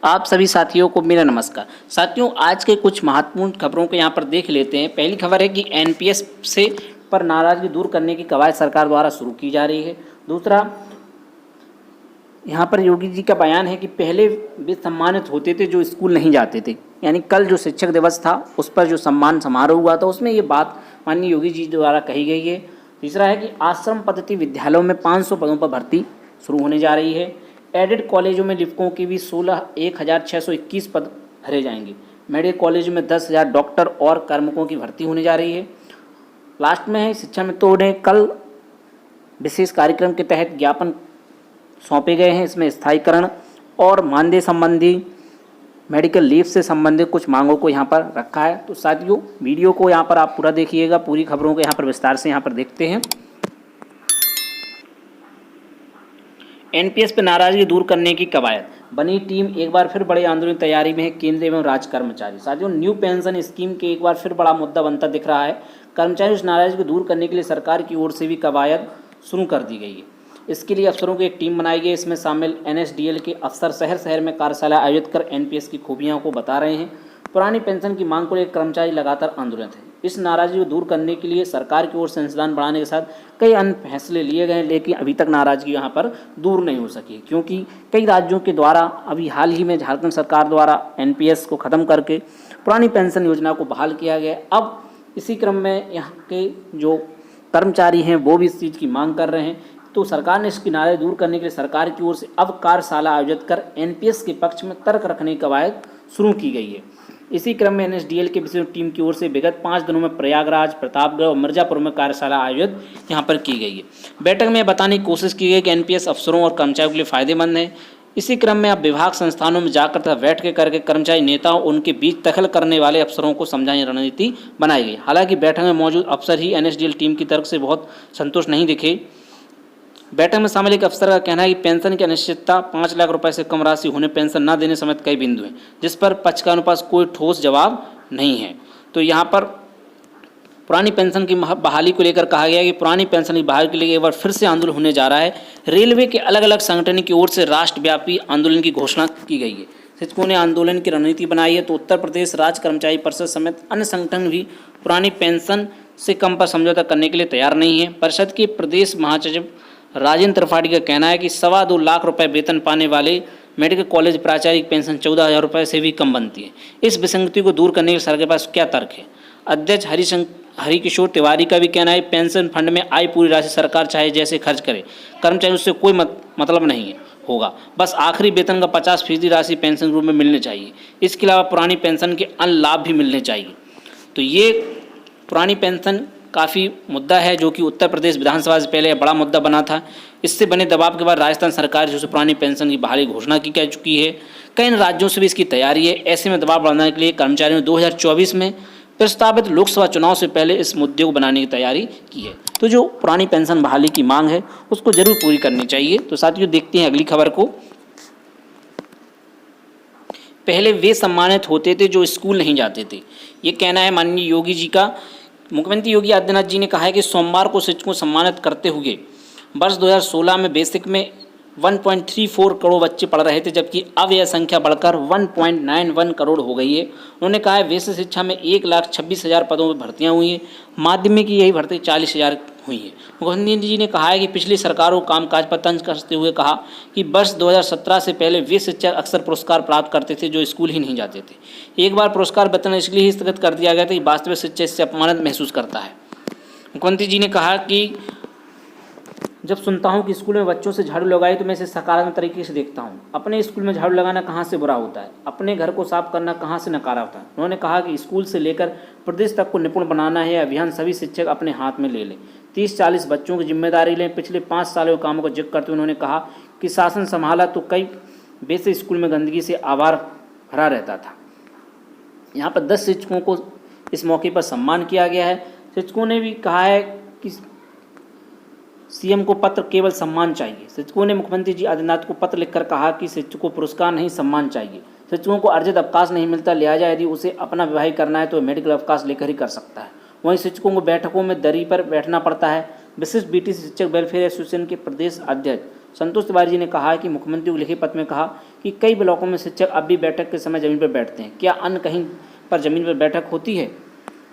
आप सभी साथियों को मेरा नमस्कार। साथियों, आज के कुछ महत्वपूर्ण खबरों को यहाँ पर देख लेते हैं। पहली खबर है कि एनपीएस से पर नाराजगी दूर करने की कवायद सरकार द्वारा शुरू की जा रही है। दूसरा, यहाँ पर योगी जी का बयान है कि पहले वे सम्मानित होते थे जो स्कूल नहीं जाते थे, यानी कल जो शिक्षक दिवस था उस पर जो सम्मान समारोह हुआ था उसमें ये बात माननीय योगी जी द्वारा कही गई है। तीसरा है कि आश्रम पद्धति विद्यालयों में 500 पदों पर भर्ती शुरू होने जा रही है। एडेड कॉलेजों में लिपिकों की भी 16,621 पद भरे जाएंगे। मेडिकल कॉलेजों में 10,000 डॉक्टर और कार्मिकों की भर्ती होने जा रही है। लास्ट में है शिक्षा में तो उन्हें कल विशेष कार्यक्रम के तहत ज्ञापन सौंपे गए हैं। इसमें स्थायीकरण और मानदेय संबंधी मेडिकल लीव से संबंधित कुछ मांगों को यहाँ पर रखा है। तो साथियों, वीडियो को यहाँ पर आप पूरा देखिएगा, पूरी खबरों को यहाँ पर विस्तार से यहाँ पर देखते हैं। एनपीएस पर नाराजगी दूर करने की कवायद, बनी टीम एक बार फिर बड़े आंदोलन की तैयारी में है केंद्रीय एवं राज्य कर्मचारी। साथियों, न्यू पेंशन स्कीम के एक बार फिर बड़ा मुद्दा बनता दिख रहा है। कर्मचारियों से नाराजगी को दूर करने के लिए सरकार की ओर से भी कवायद शुरू कर दी गई है। इसके लिए अफसरों की एक टीम बनाई गई है। इसमें शामिल एनएसडीएल के अफसर शहर शहर में कार्यशाला आयोजित कर एनपीएस की खूबियों को बता रहे हैं। पुरानी पेंशन की मांग को लेकर कर्मचारी लगातार आंदोलित है। इस नाराजगी को दूर करने के लिए सरकार की ओर से संसाधन बढ़ाने के साथ कई अन्य फैसले लिए गए हैं, लेकिन अभी तक नाराजगी यहाँ पर दूर नहीं हो सकी, क्योंकि कई राज्यों के द्वारा अभी हाल ही में झारखंड सरकार द्वारा एनपीएस को ख़त्म करके पुरानी पेंशन योजना को बहाल किया गया। अब इसी क्रम में यहाँ के जो कर्मचारी हैं वो भी इस चीज़ की मांग कर रहे हैं। तो सरकार ने इसकी नाराजगी दूर करने के लिए सरकार की ओर से अब कार्यशाला आयोजित कर एनपीएस के पक्ष में तर्क रखने की कवायद शुरू की गई है। इसी क्रम में एनएसडीएल के विशेष टीम की ओर से विगत 5 दिनों में प्रयागराज, प्रतापगढ़ और मिर्जापुर में कार्यशाला आयोजित यहाँ पर की गई है। बैठक में बताने की कोशिश की गई कि एनपीएस अफसरों और कर्मचारियों के लिए फायदेमंद है। इसी क्रम में अब विभाग संस्थानों में जाकर तथा बैठ के करके कर्मचारी नेताओं उनके बीच दखल करने वाले अफसरों को समझाने रणनीति बनाई गई। हालांकि बैठक में मौजूद अफसर ही एनएसडीएल टीम की तरफ से बहुत संतुष्ट नहीं दिखे। बैठक में शामिल एक अफसर का कहना है कि पेंशन की अनिश्चितता, 5 लाख रुपए से कम राशि होने, पेंशन न देने समेत कई बिंदु हैं, जिस पर पक्ष का पास कोई ठोस जवाब नहीं है। तो यहाँ पर पुरानी पेंशन की बहाली को लेकर कहा गया कि पुरानी पेंशन की बहाली के लिए एक बार फिर से आंदोलन होने जा रहा है। रेलवे के अलग अलग संगठन की ओर से राष्ट्रव्यापी आंदोलन की घोषणा की गई है। शिक्षकों ने आंदोलन की रणनीति बनाई है। तो उत्तर प्रदेश राज्य कर्मचारी परिषद समेत अन्य संगठन भी पुरानी पेंशन से कम पर समझौता करने के लिए तैयार नहीं है। परिषद के प्रदेश महासचिव राजेंद्र त्रिपाठी का कहना है कि 2.25 लाख रुपए वेतन पाने वाले मेडिकल कॉलेज प्राचार्य की पेंशन 14,000 रुपये से भी कम बनती है। इस विसंगति को दूर करने के लिए सरकार के पास क्या तर्क है? अध्यक्ष हरिकिशोर तिवारी का भी कहना है पेंशन फंड में आई पूरी राशि सरकार चाहे जैसे खर्च करे, कर्मचारी उससे कोई मतलब नहीं है होगा, बस आखिरी वेतन का 50% राशि पेंशन के रूप में मिलनी चाहिए। इसके अलावा पुरानी पेंशन के अन्य लाभ भी मिलने चाहिए। तो ये पुरानी पेंशन काफ़ी मुद्दा है जो कि उत्तर प्रदेश विधानसभा से पहले बड़ा मुद्दा बना था। इससे बने दबाव के बाद राजस्थान सरकार जो पुरानी पेंशन की बहाली घोषणा की जा चुकी है। कई राज्यों से भी इसकी तैयारी है। ऐसे में दबाव बढ़ाने के लिए कर्मचारियों ने 2024 में प्रस्तावित लोकसभा चुनाव से पहले इस मुद्दे को बनाने की तैयारी की है। तो जो पुरानी पेंशन बहाली की मांग है उसको जरूर पूरी करनी चाहिए। तो साथियों, देखते हैं अगली खबर को। पहले वे सम्मानित होते थे जो स्कूल नहीं जाते थे, ये कहना है माननीय योगी जी का। मुख्यमंत्री योगी आदित्यनाथ जी ने कहा है कि सोमवार को शिक्षकों को सम्मानित करते हुए वर्ष 2016 में बेसिक में 1.34 करोड़ बच्चे पढ़ रहे थे, जबकि अब यह संख्या बढ़कर 1.91 करोड़ हो गई है। उन्होंने कहा है बेसिक शिक्षा में 1,26,000 पदों पर भर्तियां हुई हैं, माध्यमिक की यही भर्ती 40,000 हुई है। मुख्यमंत्री जी ने कहा है कि पिछली सरकारों को कामकाज पर तंज कसते हुए कहा कि वर्ष 2017 से पहले वे शिक्षक अक्सर पुरस्कार प्राप्त करते थे जो स्कूल ही नहीं जाते थे। एक बार पुरस्कार वितरण इसलिए ही स्थगित कर दिया गया था कि वास्तविक शिक्षक इससे अपमानित महसूस करता है। मुख्यमंत्री जी ने कहा कि जब सुनता हूं कि स्कूल में बच्चों से झाड़ू लगाए तो मैं इसे सकारात्मक तरीके से देखता हूं। अपने स्कूल में झाड़ू लगाना कहां से बुरा होता है, अपने घर को साफ करना कहां से नकारा होता है। उन्होंने कहा कि स्कूल से लेकर प्रदेश तक को निपुण बनाना है, अभियान सभी शिक्षक अपने हाथ में ले लें, 30-40 बच्चों की जिम्मेदारी लें। पिछले 5 सालों के कामों का जिक्र करते हुए उन्होंने कहा कि शासन संभाला तो कई बेसिक स्कूल में गंदगी से आवार भरा रहता था। यहाँ पर 10 शिक्षकों को इस मौके पर सम्मान किया गया है। शिक्षकों ने भी कहा है कि सीएम को पत्र केवल सम्मान चाहिए। शिक्षकों ने मुख्यमंत्री जी आदित्यनाथ को पत्र लिखकर कहा कि शिक्षकों को पुरस्कार नहीं सम्मान चाहिए। शिक्षकों को अर्जित अवकाश नहीं मिलता, लिहाजा यदि उसे अपना विवाह करना है तो मेडिकल अवकाश लेकर ही कर सकता है। वहीं शिक्षकों को बैठकों में दरी पर बैठना पड़ता है। विशिष्ट बीटीसी शिक्षक वेलफेयर एसोसिएशन के प्रदेश अध्यक्ष संतोष तिवारी जी ने कहा है कि मुख्यमंत्री को लिखे पत्र में कहा कि कई ब्लॉकों में शिक्षक अब भी बैठक के समय जमीन पर बैठते हैं, क्या अन्य कहीं पर जमीन पर बैठक होती है?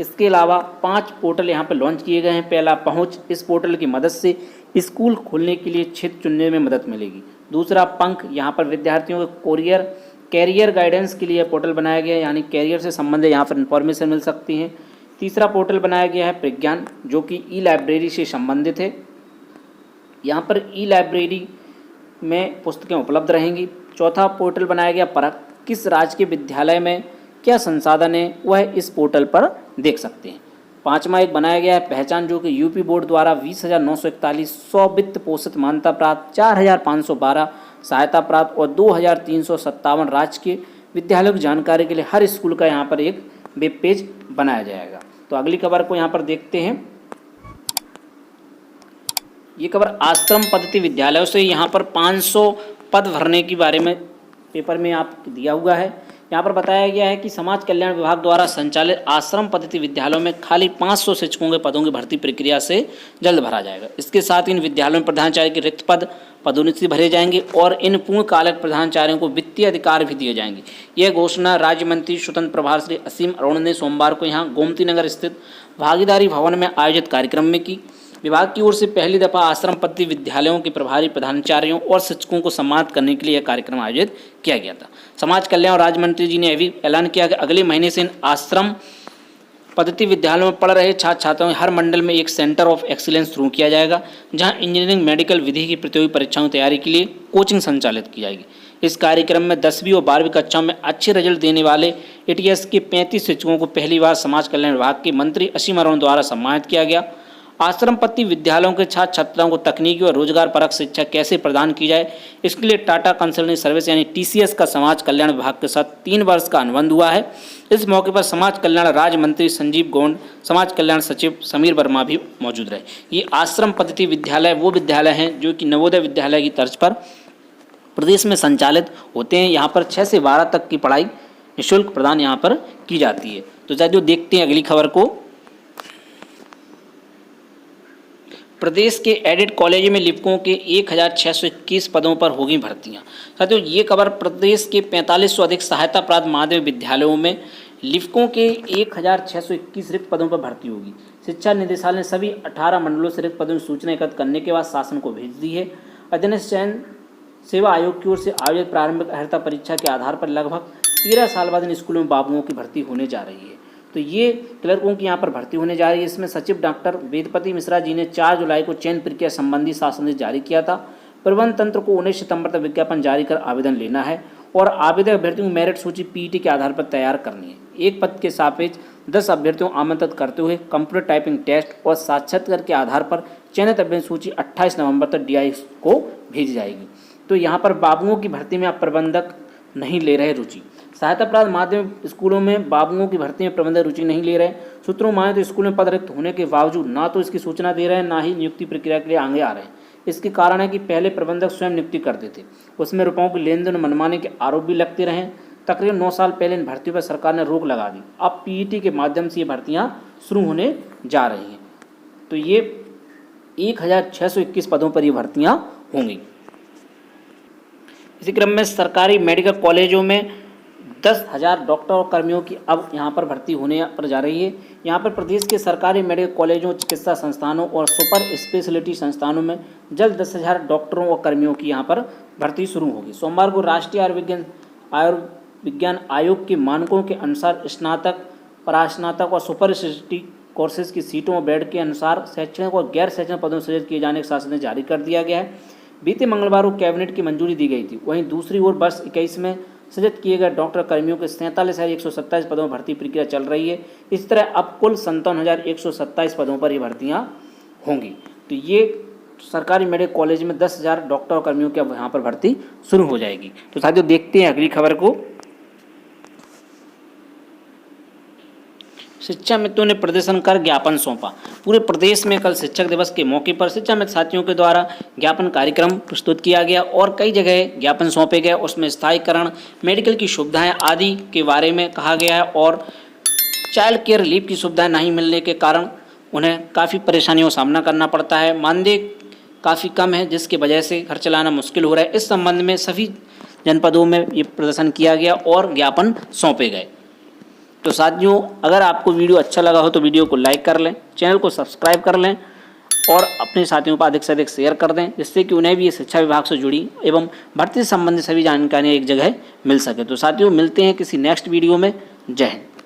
इसके अलावा 5 पोर्टल यहाँ पर लॉन्च किए गए हैं। पहला पहुँच, इस पोर्टल की मदद से स्कूल खोलने के लिए क्षेत्र चुनने में मदद मिलेगी। दूसरा पंख, यहाँ पर विद्यार्थियों के कैरियर गाइडेंस के लिए पोर्टल बनाया गया है, यानी कैरियर से संबंधित यहाँ पर इंफॉर्मेशन मिल सकती है। तीसरा पोर्टल बनाया गया है प्रज्ञान, जो कि ई लाइब्रेरी से संबंधित है। यहाँ पर ई लाइब्रेरी में पुस्तकें उपलब्ध रहेंगी। चौथा पोर्टल बनाया गया परख, किस राज्य के विद्यालय में क्या संसाधन है वह इस पोर्टल पर देख सकते हैं। पाँचवा एक बनाया गया है पहचान, जो कि यूपी बोर्ड द्वारा 20,941 100 वित्त पोषित मान्यता प्राप्त, 4,512 सहायता प्राप्त और 2,357 राज्य के विद्यालयों की जानकारी के लिए हर स्कूल का यहाँ पर एक वेब पेज बनाया जाएगा। तो अगली खबर को यहाँ पर देखते हैं। ये खबर आश्रम पद्धति विद्यालयों से, यहाँ पर 500 पद भरने के बारे में पेपर में आप दिया हुआ है। यहाँ पर बताया गया है कि समाज कल्याण विभाग द्वारा संचालित आश्रम पद्धति विद्यालयों में खाली 500 शिक्षकों के पदों की भर्ती प्रक्रिया से जल्द भरा जाएगा। इसके साथ इन विद्यालयों में प्रधानाचार्य के रिक्त पद पदोन्नति भरे जाएंगे और इन पूर्णकालिक प्रधानाचार्यों को वित्तीय अधिकार भी दिए जाएंगे। यह घोषणा राज्य मंत्री स्वतंत्र प्रभार श्री असीम अरुण ने सोमवार को यहाँ गोमती नगर स्थित भागीदारी भवन में आयोजित कार्यक्रम में की। विभाग की ओर से पहली दफा आश्रम पद्धति विद्यालयों के प्रभारी प्रधानाचार्यों और शिक्षकों को सम्मानित करने के लिए यह कार्यक्रम आयोजित किया गया था। समाज कल्याण राज्य मंत्री जी ने भी ऐलान किया कि अगले महीने से इन आश्रम पद्धति विद्यालयों में पढ़ रहे छात्र छात्राओं हर मंडल में एक सेंटर ऑफ एक्सीलेंस शुरू किया जाएगा, जहां इंजीनियरिंग मेडिकल विधि की प्रतियोगी परीक्षाओं की तैयारी के लिए कोचिंग संचालित की जाएगी। इस कार्यक्रम में 10वीं और 12वीं कक्षाओं में अच्छे रिजल्ट देने वाले एटीएस के 35 शिक्षकों को पहली बार समाज कल्याण विभाग के मंत्री असीम अरुण द्वारा सम्मानित किया गया। आश्रम पद्धति विद्यालयों के छात्र छात्राओं को तकनीकी और रोजगार परक शिक्षा कैसे प्रदान की जाए, इसके लिए टाटा कंसल्टिंग सर्विस यानी टीसीएस का समाज कल्याण विभाग के साथ 3 वर्ष का अनुबंध हुआ है। इस मौके पर समाज कल्याण राज्य मंत्री संजीव गोंड, समाज कल्याण सचिव समीर वर्मा भी मौजूद रहे। ये आश्रम पद्धति विद्यालय वो विद्यालय हैं जो कि नवोदय विद्यालय की तर्ज पर प्रदेश में संचालित होते हैं। यहाँ पर 6 से 12 तक की पढ़ाई निःशुल्क प्रदान यहाँ पर की जाती है। तो साथियों देखते हैं अगली खबर को। प्रदेश के एडेड कॉलेज में लिपिकों के 1,621 पदों पर होगी भर्तियां। साथियों ये खबर प्रदेश के 4500 अधिक सहायता प्राप्त माध्यमिक विद्यालयों में लिपिकों के 1,621 रिक्त पदों पर भर्ती होगी। शिक्षा निदेशालय ने सभी 18 मंडलों से रिक्त पदों की सूचना एकत्र करने के बाद शासन को भेज दी है। अध्ययन चयन सेवा आयोग की ओर से आयोजित प्रारंभिक अर्हता परीक्षा के आधार पर लगभग 13 साल बाद इन स्कूलों में बाबुओं की भर्ती होने जा रही है। तो ये क्लर्कों की यहाँ पर भर्ती होने जा रही है। इसमें सचिव डॉक्टर वेदपति मिश्रा जी ने 4 जुलाई को चयन प्रक्रिया संबंधी शासन जारी किया था। प्रबंध तंत्र को 19 सितंबर तक विज्ञापन जारी कर आवेदन लेना है और आवेदक अभ्यर्थियों को मेरिट सूची पीईटी के आधार पर तैयार करनी है। एक पद के सापेक्ष 10 अभ्यर्थियों को आमंत्रित करते हुए कंप्यूटर टाइपिंग टेस्ट और साक्षात्कार के आधार पर चयनित अभ्यर्थी सूची 28 नवंबर तक डीआई को भेजी जाएगी। तो यहाँ पर बाबुओं की भर्ती में अब प्रबंधक नहीं ले रहे रुचि। सहायता प्राप्त माध्यमिक स्कूलों में बाबुओं की भर्ती में प्रबंधक रुचि नहीं ले रहे। सूत्रों माने तो स्कूल में पद रिक्त होने के बावजूद ना तो इसकी सूचना दे रहे हैं, ना ही नियुक्ति प्रक्रिया के लिए आगे आ रहे हैं। इसके कारण है कि पहले प्रबंधक स्वयं नियुक्ति करते थे, उसमें रुपयों के लेन देन मनमाने के आरोप भी लगते रहे। तकरीबन 9 साल पहले इन भर्तियों पर सरकार ने रोक लगा दी। अब पीईटी के माध्यम से ये भर्तियाँ शुरू होने जा रही हैं। तो ये 1,621 पदों पर ये भर्तियाँ होंगी। इसी क्रम में सरकारी मेडिकल कॉलेजों में 10,000 डॉक्टर और कर्मियों की अब यहाँ पर भर्ती होने पर जा रही है। यहाँ पर प्रदेश के सरकारी मेडिकल कॉलेजों, चिकित्सा संस्थानों और सुपर स्पेशलिटी संस्थानों में जल्द 10,000 डॉक्टरों और कर्मियों की यहाँ पर भर्ती शुरू होगी। सोमवार को राष्ट्रीय आयुर्विज्ञान आयोग के मानकों के अनुसार स्नातक, परास्नातक और सुपर स्पेशलिटी कोर्सेज की सीटों और बेड के अनुसार शैक्षणिक और गैर शैक्षणिक पदों सृजित किए जाने के शासन ने जारी कर दिया गया है। बीते मंगलवार को कैबिनेट की मंजूरी दी गई थी। वहीं दूसरी ओर वर्ष 21 में सृजित किए गए डॉक्टर कर्मियों के 47,127 पदों में भर्ती प्रक्रिया चल रही है। इस तरह अब कुल 57,127 पदों पर ये भर्तियाँ होंगी। तो ये सरकारी मेडिकल कॉलेज में 10,000 डॉक्टर और कर्मियों की अब यहाँ पर भर्ती शुरू हो जाएगी। तो साथियों देखते हैं अगली खबर को। शिक्षा मित्रों ने प्रदर्शन कर ज्ञापन सौंपा। पूरे प्रदेश में कल शिक्षक दिवस के मौके पर शिक्षा मित्र साथियों के द्वारा ज्ञापन कार्यक्रम प्रस्तुत किया गया और कई जगह ज्ञापन सौंपे गए। उसमें स्थायीकरण, मेडिकल की सुविधाएं आदि के बारे में कहा गया है और चाइल्ड केयर लीव की सुविधाएं नहीं मिलने के कारण उन्हें काफ़ी परेशानियों का सामना करना पड़ता है। मानदेय काफ़ी कम है, जिसकी वजह से घर चलाना मुश्किल हो रहा है। इस संबंध में सभी जनपदों में ये प्रदर्शन किया गया और ज्ञापन सौंपे गए। तो साथियों, अगर आपको वीडियो अच्छा लगा हो तो वीडियो को लाइक कर लें, चैनल को सब्सक्राइब कर लें और अपने साथियों को अधिक से अधिक शेयर कर दें, जिससे कि उन्हें भी ये शिक्षा विभाग से जुड़ी एवं भर्ती से संबंधित सभी जानकारियाँ एक जगह मिल सके। तो साथियों, मिलते हैं किसी नेक्स्ट वीडियो में। जय हिंद।